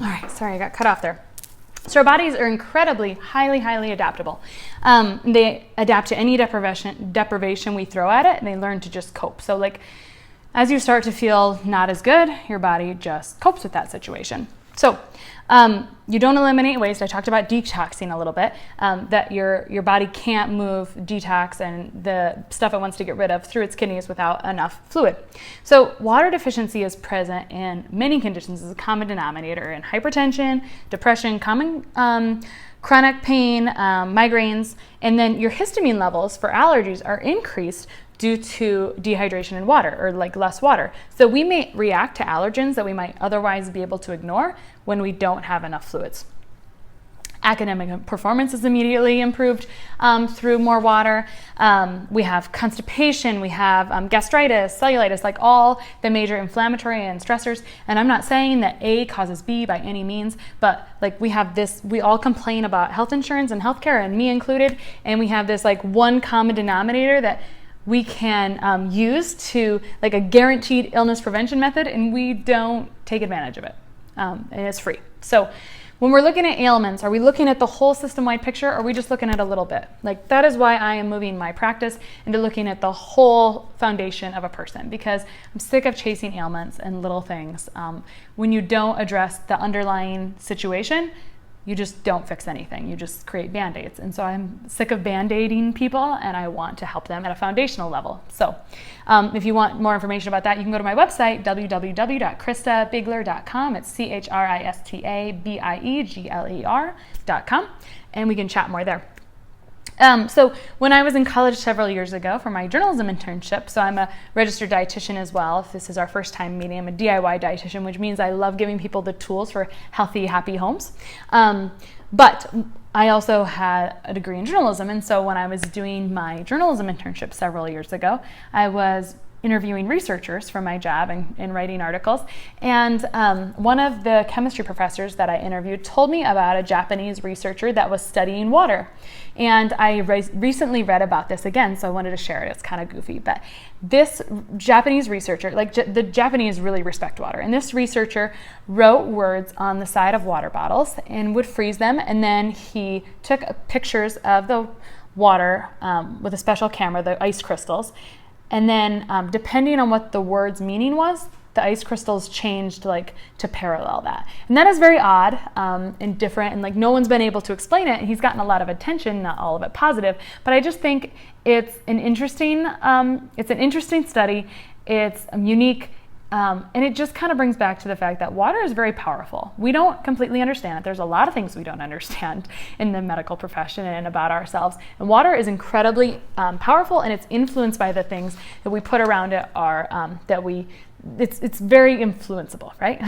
All right, sorry, I got cut off there. So our bodies are incredibly, highly adaptable. They adapt to any deprivation we throw at it, and they learn to just cope. So like, as you start to feel not as good, your body just copes with that situation. So you don't eliminate waste. I talked about detoxing a little bit, that your body can't move detox and the stuff it wants to get rid of through its kidneys without enough fluid. So water deficiency is present in many conditions as a common denominator in hypertension, depression, common chronic pain, migraines, and then your histamine levels for allergies are increased due to dehydration in water, or like less water. So we may react to allergens that we might otherwise be able to ignore when we don't have enough fluids. Academic performance is immediately improved through more water. We have constipation, we have gastritis, cellulitis, like all the major inflammatory and stressors. And I'm not saying that A causes B by any means, but like we have this, we all complain about health insurance and healthcare, and me included, and we have this like one common denominator that we can use to like a guaranteed illness prevention method, and we don't take advantage of it. And it's free. So when we're looking at ailments, are we looking at the whole system-wide picture, or are we just looking at a little bit? Like that is why I am moving my practice into looking at the whole foundation of a person, because I'm sick of chasing ailments and little things. When you don't address the underlying situation, you just don't fix anything. You just create band-aids. And so I'm sick of band-aiding people, and I want to help them at a foundational level. So if you want more information about that, you can go to my website, www.kristabigler.com. It's ChristaBiegler.com, and we can chat more there. So when I was in college several years ago for my journalism internship, so I'm a registered dietitian as well. If this is our first time meeting, I'm a DIY dietitian, which means I love giving people the tools for healthy, happy homes. But I also had a degree in journalism, and so when I was doing my journalism internship several years ago, I was interviewing researchers for my job and writing articles. And one of the chemistry professors that I interviewed told me about a Japanese researcher that was studying water. And I recently read about this again, so I wanted to share it. It's kind of goofy, but this Japanese researcher, like the Japanese really respect water. And this researcher wrote words on the side of water bottles and would freeze them. And then he took pictures of the water with a special camera, the ice crystals. And then depending on what the word's meaning was, the ice crystals changed like to parallel that. And that is very odd and different, and like no one's been able to explain it. And he's gotten a lot of attention, not all of it positive, but I just think it's an interesting study. It's unique. And it just kind of brings back to the fact that water is very powerful. We don't completely understand it. There's a lot of things we don't understand in the medical profession and about ourselves. And water is incredibly powerful, and it's influenced by the things that we put around it it's very influenceable, right?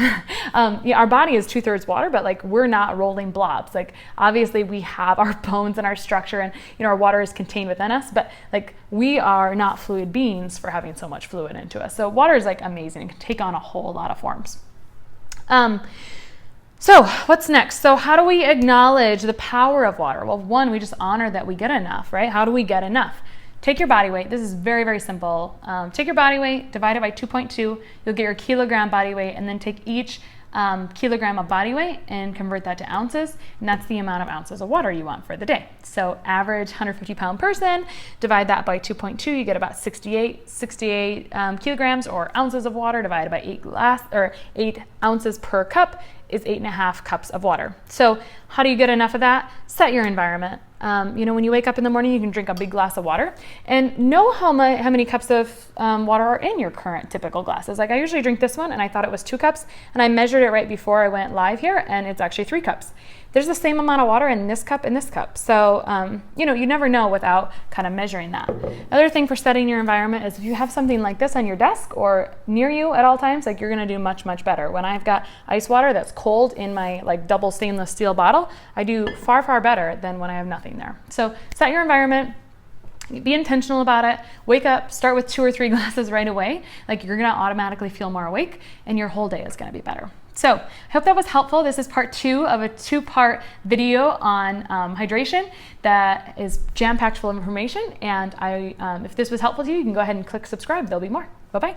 Our body is 2/3 water, but like we're not rolling blobs. Like obviously we have our bones and our structure, and our water is contained within us, but like we are not fluid beings for having so much fluid into us. So water is like amazing. It can take on a whole lot of forms. So what's next? So how do we acknowledge the power of water? Well, one, we just honor that we get enough, right? How do we get enough? Take your body weight. This is very, very simple. Take your body weight, divide it by 2.2. You'll get your kilogram body weight, and then take each kilogram of body weight and convert that to ounces. And that's the amount of ounces of water you want for the day. So average 150-pound person, divide that by 2.2. You get about 68 kilograms or ounces of water divided by 8 ounces per cup is 8.5 cups of water. So how do you get enough of that? Set your environment. When you wake up in the morning, you can drink a big glass of water and know how many cups of water are in your current typical glasses. Like I usually drink this one, and I thought it was 2 cups, and I measured it right before I went live here, and it's actually 3 cups. There's the same amount of water in this cup and this cup. So, you never know without kind of measuring that. Another thing for setting your environment is if you have something like this on your desk or near you at all times, like you're gonna do much, much better. When I've got ice water that's cold in my like double stainless steel bottle, I do far, far better than when I have nothing there. So set your environment. Be intentional about it. Wake up, start with 2 or 3 glasses right away. Like you're gonna automatically feel more awake, and your whole day is gonna be better. So I hope that was helpful. This is part 2 of a 2-part video on hydration that is jam-packed full of information. And if this was helpful to you, you can go ahead and click subscribe. There'll be more. Bye-bye.